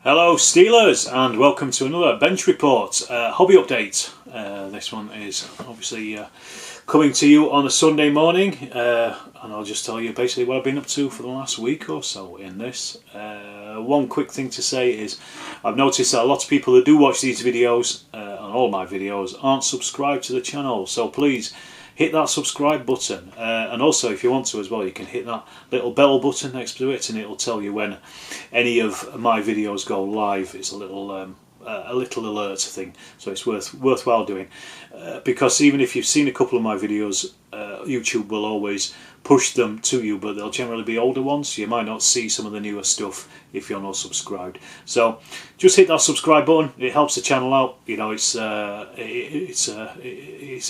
Hello Steelers, and welcome to another bench report hobby update. This one is obviously coming to you on a Sunday morning, and I'll just tell you basically what I've been up to for the last week or so in this. One quick thing to say is I've noticed that a lot of people who do watch these videos, and all my videos, aren't subscribed to the channel, so please hit that subscribe button, and also if you want to as well, you can hit that little bell button next to it and it'll tell you when any of my videos go live. It's a little alert thing, so it's worthwhile doing, because even if you've seen a couple of my videos, YouTube will always push them to you, but they'll generally be older ones, so you might not see some of the newer stuff if you're not subscribed. So just hit that subscribe button, it helps the channel out. You know, it's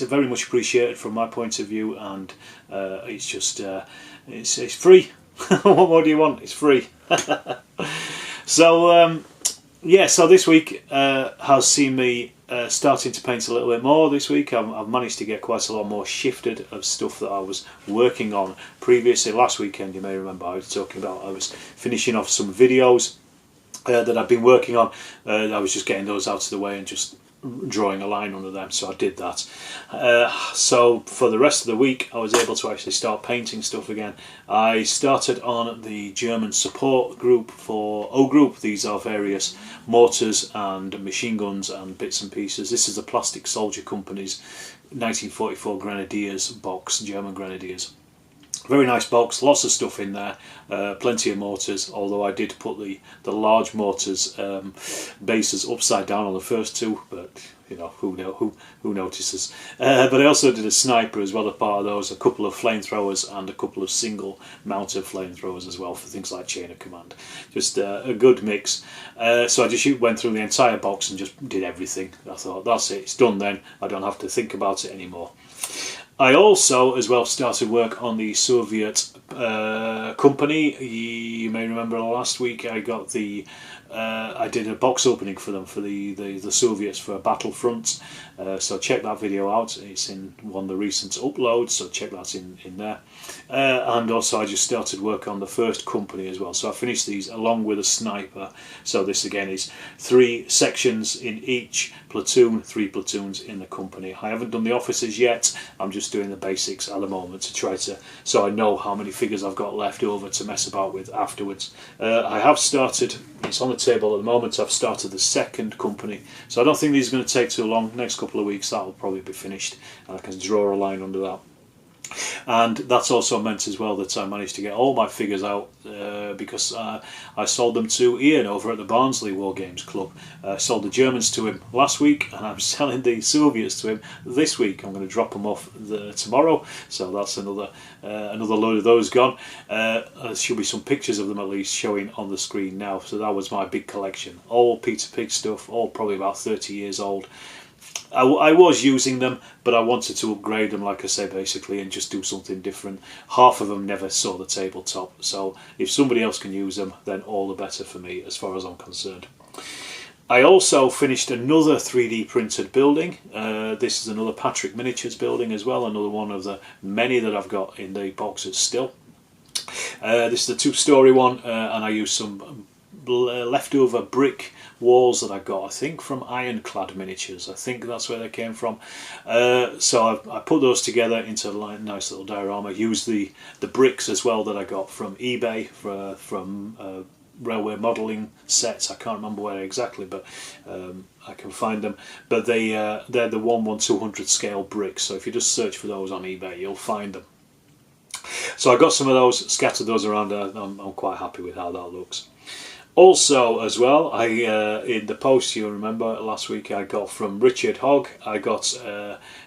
very much appreciated from my point of view, and it's just it's free. What more do you want? It's free. So yeah, so this week has seen me starting to paint a little bit more. This week I've managed to get quite a lot more shifted of stuff that I was working on previously. Last weekend, you may remember, I was talking about I was finishing off some videos that I've been working on. I was just getting those out of the way and just drawing a line under them, so I did that. So for the rest of the week I was able to actually start painting stuff again. I started on the German support group for O Group. These are various mortars and machine guns and bits and pieces. This is the Plastic Soldier Company's 1944 Grenadiers box, German Grenadiers. Very nice box, lots of stuff in there, plenty of mortars, although I did put the large mortars bases upside down on the first two, but you know, who notices. But I also did a sniper as well as part of those, a couple of flamethrowers and a couple of single mounted flamethrowers as well for things like chain of command. Just a good mix. So I just went through the entire box and just did everything. I thought, that's it, it's done then, I don't have to think about it anymore. I also as well started work on the Soviet company. You may remember last week I got I did a box opening for them for the Soviets for Battlefront. So check that video out. It's in one of the recent uploads, so check that in there. And also I just started work on the first company as well. So I finished these along with a sniper. So this again is 3 sections in each platoon, 3 platoons in the company. I haven't done the officers yet. I'm just doing the basics at the moment to try to, so I know how many figures I've got left over to mess about with afterwards. I have started, it's on the table at the moment, I've started the second company, so I don't think these are going to take too long. Next couple of weeks that will probably be finished and I can draw a line under that. And that's also meant as well that I managed to get all my figures out, because I sold them to Ian over at the Barnsley Wargames Club. I sold the Germans to him last week and I'm selling the Soviets to him this week. I'm going to drop them off tomorrow, so that's another load of those gone. There should be some pictures of them at least showing on the screen now. So that was my big collection, all Peter Pig stuff, all probably about 30 years old. I was using them, but I wanted to upgrade them, like I say, basically, and just do something different. Half of them never saw the tabletop, so if somebody else can use them, then all the better for me, as far as I'm concerned. I also finished another 3D printed building. This is another Patrick Miniatures building as well, another one of the many that I've got in the boxes still. This is the 2-story one, and I used some leftover brick walls that I got, I think from Ironclad Miniatures. I think that's where they came from. So I put those together into a nice little diorama. Used the bricks as well that I got from eBay from railway modelling sets. I can't remember where exactly, but I can find them. But they're the 1/200 scale bricks, so if you just search for those on eBay you'll find them. So I got some of those, scattered those around. I'm quite happy with how that looks. Also as well, in the post, you remember last week, I got from Richard Hogg, I got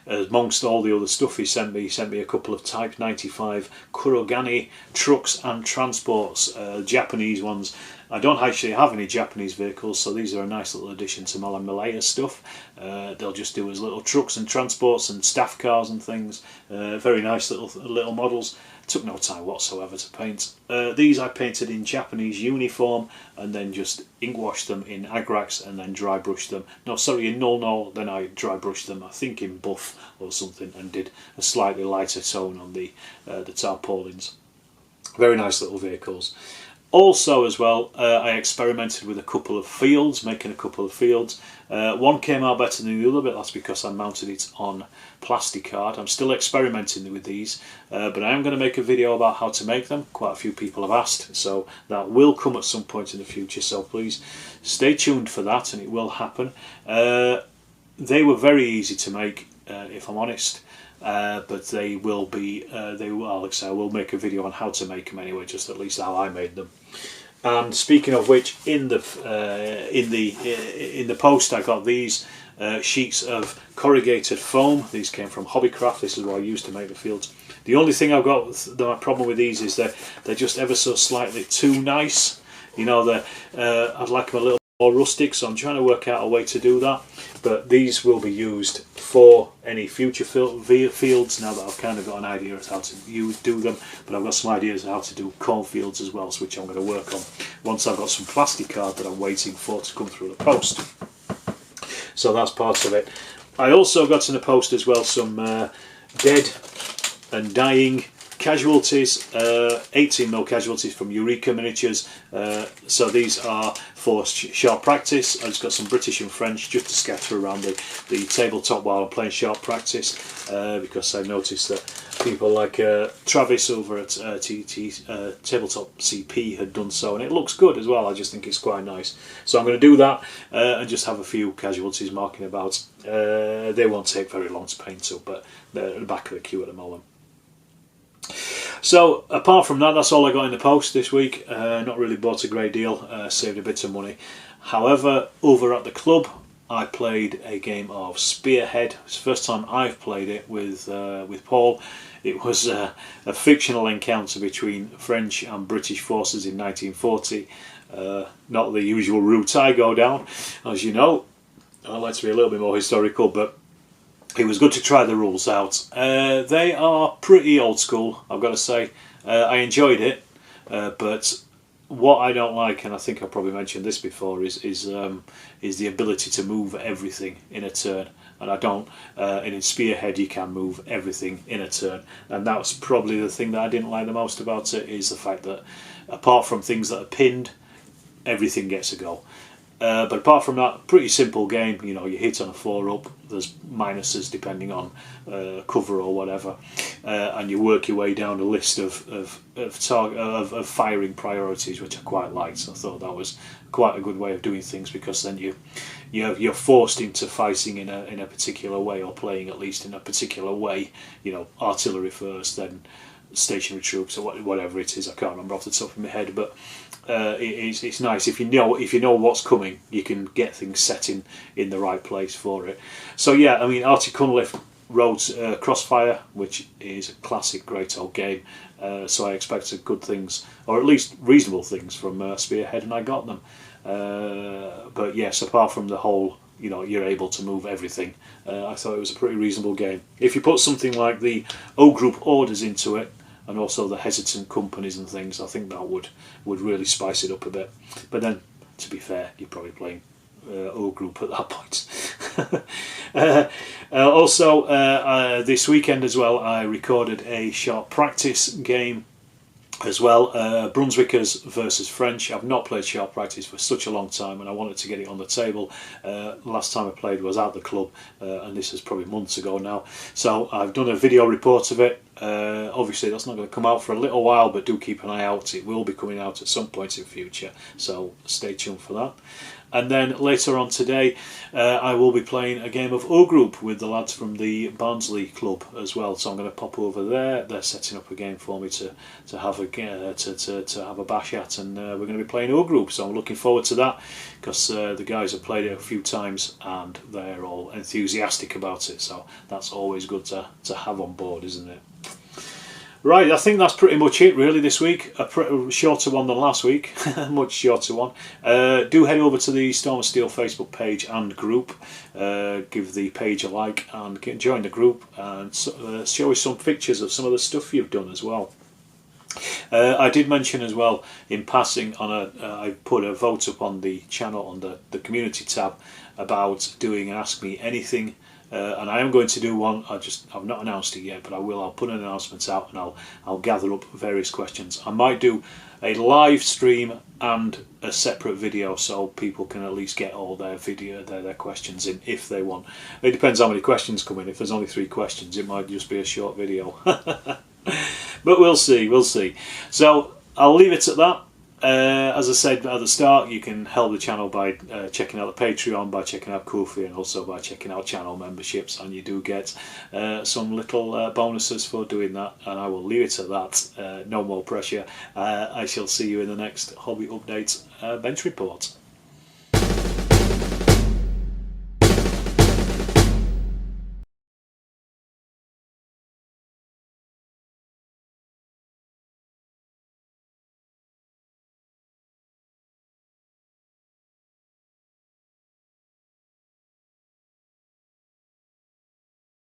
amongst all the other stuff he sent me a couple of Type 95 Kurogane trucks and transports, Japanese ones. I don't actually have any Japanese vehicles, so these are a nice little addition to my Malaya stuff. They'll just do as little trucks and transports and staff cars and things. Very nice little models. Took no time whatsoever to paint. These I painted in Japanese uniform and then just ink washed them in Agrax and then dry brushed them. No, sorry, in Null, then I dry brushed them, I think in buff or something, and did a slightly lighter tone on the tarpaulins. Very nice little vehicles. Also as well, I experimented with a couple of fields, making a couple of fields. One came out better than the other, but that's because I mounted it on plastic card. I'm still experimenting with these, but I am going to make a video about how to make them. Quite a few people have asked, so that will come at some point in the future, so please stay tuned for that, and it will happen. They were very easy to make, if I'm honest. But they will be. Like I say, I will make a video on how to make them anyway, just at least how I made them. And speaking of which, in the post, I got these sheets of corrugated foam. These came from Hobbycraft. This is what I used to make the fields. The only thing I've got, my problem with these is that they're just ever so slightly too nice. You know, I'd like them a little more rustic, so I'm trying to work out a way to do that. But these will be used for any future fields now that I've kind of got an idea of how to do them. But I've got some ideas of how to do cornfields as well, which I'm going to work on once I've got some plastic card that I'm waiting for to come through the post. So that's part of it. I also got in the post as well some dead and dying casualties, 18mm casualties from Eureka Miniatures. So these are for sharp practice. I've just got some British and French just to scatter around the tabletop while I'm playing sharp practice, because I noticed that people like Travis over at Tabletop CP had done so, and it looks good as well. I just think it's quite nice. So I'm going to do that and just have a few casualties marking about. They won't take very long to paint up, but they're at the back of the queue at the moment. So apart from that, that's all I got in the post this week. Not really bought a great deal, saved a bit of money. However, over at the club I played a game of Spearhead. It's the first time I've played it with Paul. It was a fictional encounter between French and British forces in 1940. Not the usual route I go down, as you know. I like to be a little bit more historical, but it was good to try the rules out. They are pretty old school, I've got to say. I enjoyed it, but what I don't like, and I think I probably mentioned this before, is the ability to move everything in a turn. And I don't. And in Spearhead, you can move everything in a turn, and that's probably the thing that I didn't like the most about it, is the fact that apart from things that are pinned, everything gets a go. But apart from that, pretty simple game. You know, you hit on a 4-up, there's minuses depending on cover or whatever, and you work your way down a list of firing priorities, which I quite liked. So I thought that was quite a good way of doing things, because then you're forced into fighting in a particular way, or playing at least in a particular way. You know, artillery first, then stationary troops, or whatever it is. I can't remember off the top of my head, but it's nice if you know what's coming. You can get things set in the right place for it. So yeah, I mean, Artie Cunliffe wrote Crossfire, which is a classic, great old game. So I expected good things, or at least reasonable things, from Spearhead, and I got them. But yes, apart from the whole, you know, you're able to move everything, I thought it was a pretty reasonable game. If you put something like the O Group orders into it, and also the hesitant companies and things, I think that would really spice it up a bit. But then, to be fair, you're probably playing O Group at that point. Also, this weekend as well, I recorded a sharp practice game as well, Brunswickers versus French. I've not played sharp practice for such a long time, and I wanted to get it on the table. Last time I played was at the club, and this is probably months ago now. So I've done a video report of it. Obviously that's not going to come out for a little while, but do keep an eye out. It will be coming out at some point in future, so stay tuned for that. And then later on today, I will be playing a game of O Group with the lads from the Barnsley club as well. So I'm going to pop over there. They're setting up a game for me to have a bash at, and we're going to be playing O Group. So I'm looking forward to that, because the guys have played it a few times and they're all enthusiastic about it. So that's always good to have on board, isn't it? Right, I think that's pretty much it really this week. A pretty shorter one than last week, much shorter one. Do head over to the Storm of Steel Facebook page and group. Give the page a like and join the group, and show us some pictures of some of the stuff you've done as well. I did mention as well in passing I put a vote up on the channel on the community tab about doing an Ask Me Anything and I am going to do one. I've not announced it yet, but I will. I'll put an announcement out, and I'll gather up various questions. I might do a live stream and a separate video, so people can at least get all their questions in if they want. It depends how many questions come in. If there's only 3 questions, it might just be a short video. But we'll see. So I'll leave it at that. As I said at the start, you can help the channel by checking out the Patreon, by checking out Ko-fi, and also by checking out channel memberships, and you do get some little bonuses for doing that, and I will leave it at that. No more pressure. I shall see you in the next Hobby Update bench report.